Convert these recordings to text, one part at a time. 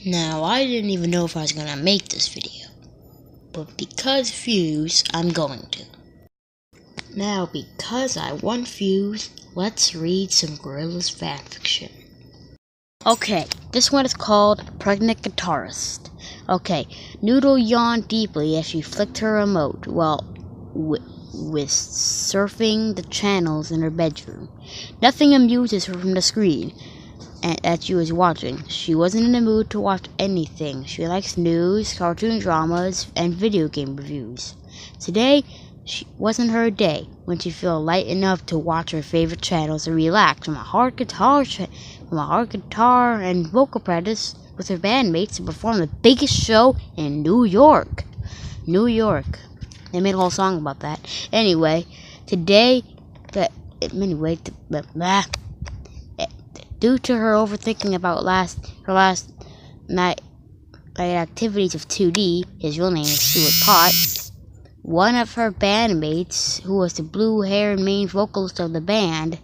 Now, I didn't even know if I was gonna make this video, but because views, I'm going to. Now, because I want views, let's read some gorillaz fanfiction. Okay, this one is called Pregnant Guitarist. Okay, Noodle yawned deeply as she flicked her remote while with surfing the channels in her bedroom. Nothing amuses her from the screen that she was watching. She wasn't in the mood to watch anything. She likes news, cartoon dramas, and video game reviews. Today wasn't her day when she felt light enough to watch her favorite channels and relax from a hard guitar and vocal practice with her bandmates to perform the biggest show in New York. They made a whole song about that. Anyway, due to her overthinking about her last night activities of 2D, his real name is Stuart Potts, one of her bandmates, who was the blue-haired main vocalist of the band,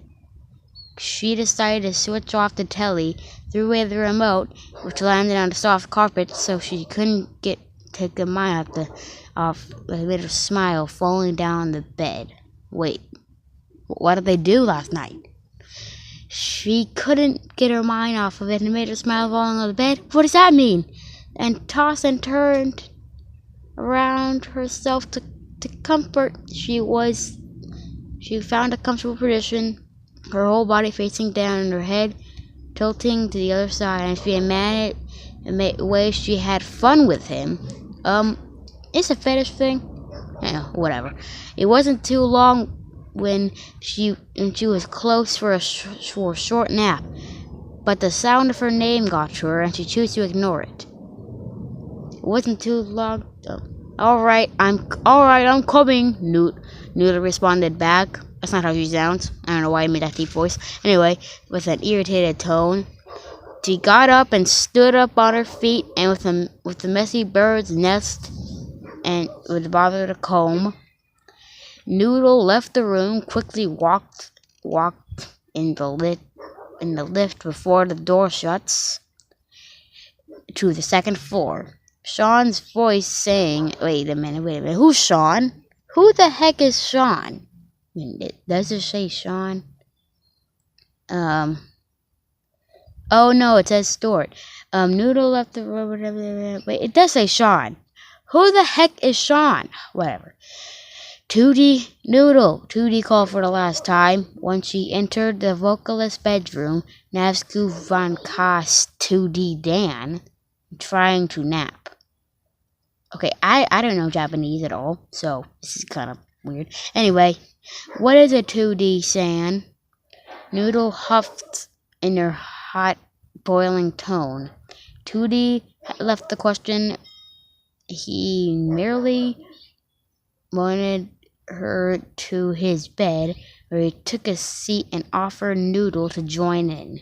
she decided to switch off the telly, threw away the remote, which landed on the soft carpet, so she couldn't take her mind off the little smile falling down the bed. Wait, what did they do last night? She couldn't get her mind off of it and made her smile falling on the bed. What does that mean? And tossed and turned around herself to comfort. She found a comfortable position, her whole body facing down and her head tilting to the other side, and she managed a way she had fun with him. It's a fetish thing. Whatever. It wasn't too long when she was close for a short nap, but the sound of her name got to her, and she chose to ignore it. It wasn't too long. Alright, I'm coming, Noodle responded back. That's not how she sounds. I don't know why I made that deep voice. Anyway, with an irritated tone, she got up and stood up on her feet, and with the messy bird's nest and with the bother to comb, Noodle left the room, quickly walked in the lift before the door shuts to the second floor. Sean's voice saying, wait a minute, who's Sean? Who the heck is Sean? Does it say Sean? Oh no, it says Stuart. Noodle left the room, wait, it does say Sean. Who the heck is Sean? Whatever. 2D called for the last time. When she entered the vocalist's bedroom, Navsku von Kast 2D Dan, trying to nap. Okay, I don't know Japanese at all, so this is kind of weird. Anyway, what is a 2D San? Noodle huffed in her hot, boiling tone. 2D left the question. He merely wanted her to his bed, where he took a seat and offered Noodle to join in.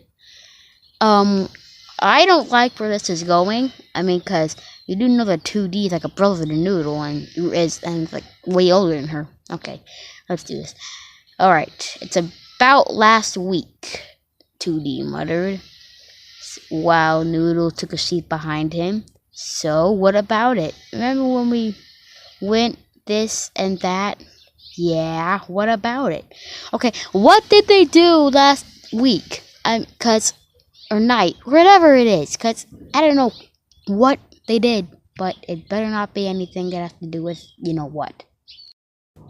I don't like where this is going. I mean, because you do know that 2D is like a brother to Noodle and is like way older than her. Okay, let's do this. Alright, it's about last week, 2D muttered, while Noodle took a seat behind him. So, what about it? Remember when we went this and that? Yeah, what about it? Okay, what did they do last week? Or night, whatever it is, because I don't know what they did, but it better not be anything that has to do with what.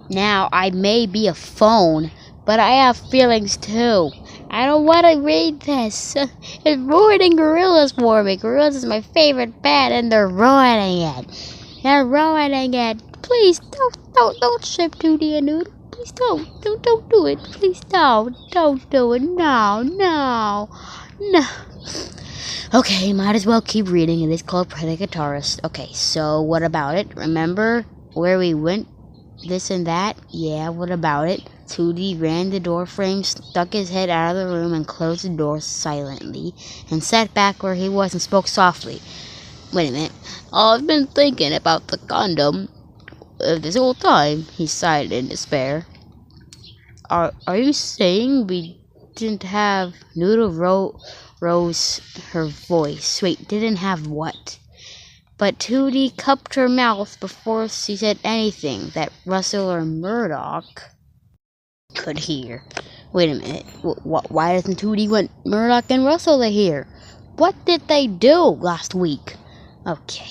Now, I may be a phone, but I have feelings too. I don't want to read this. It's ruining gorillaz for me. Gorillaz is my favorite band, and they're ruining it. They're ruining it. Please don't ship 2D and Noodle. Please don't do it. Please don't do it. No. Okay, might as well keep reading. It is called Pregnant Guitarist. Okay, so what about it? Remember where we went? This and that? Yeah, what about it? 2D ran the door frame, stuck his head out of the room, and closed the door silently, and sat back where he was and spoke softly. Wait a minute. I've been thinking about the condom this whole time, he sighed in despair. Are you saying we didn't have Noodle rose her voice. Wait, didn't have what? But Tootie cupped her mouth before she said anything that Russell or Murdoch could hear. Wait a minute. Why doesn't Tootie want Murdoch and Russell to hear? What did they do last week? Okay,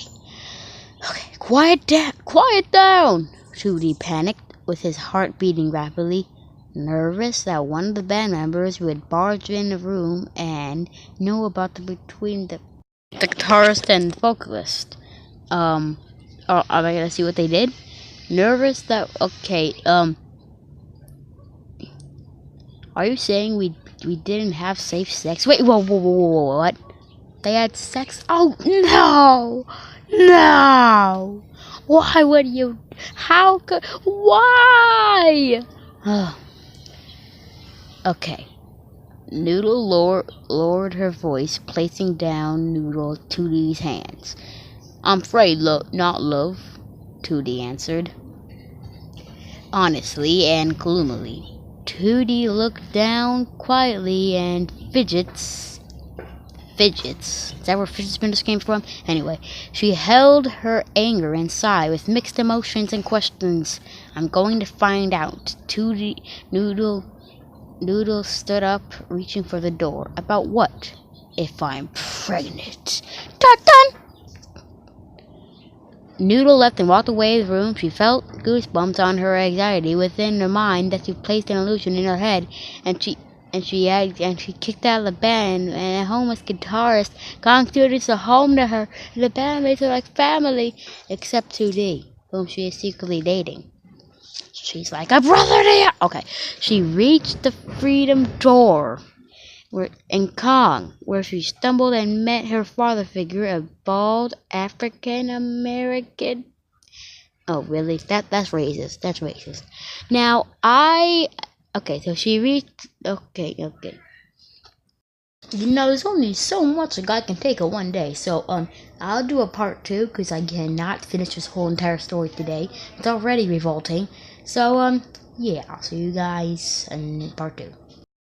quiet down! Tootie panicked, with his heart beating rapidly, nervous that one of the band members would barge in the room and know about between the guitarist and vocalist. Am I gonna see what they did? Nervous that, are you saying we didn't have safe sex? Wait, whoa, what? They had sex? Oh, no! Why would you? How could? Why? Okay. Noodle lowered her voice, placing down Noodle Tootie's hands. I'm afraid, not love, Tootie answered, honestly and gloomily. Tootie looked down quietly and fidgets. Is that where fidget spinners came from? Anyway, she held her anger inside with mixed emotions and questions. I'm going to find out. Noodle stood up, reaching for the door. About what? If I'm pregnant. Dun! Noodle left and walked away the room. She felt goosebumps on her anxiety within her mind that she placed an illusion in her head, and she kicked out of the band, and a homeless guitarist constituted a home to her, and the bandmates are like family, except 2D, whom she is secretly dating. She's like a brother to you. Okay, she reached the freedom door in Kong, where she stumbled and met her father figure, a bald African American. Oh, really? That's racist. Now, so she reached. Okay. There's only so much a guy can take in one day. So, I'll do a part 2 because I cannot finish this whole entire story today. It's already revolting. So, yeah, I'll see you guys in part 2.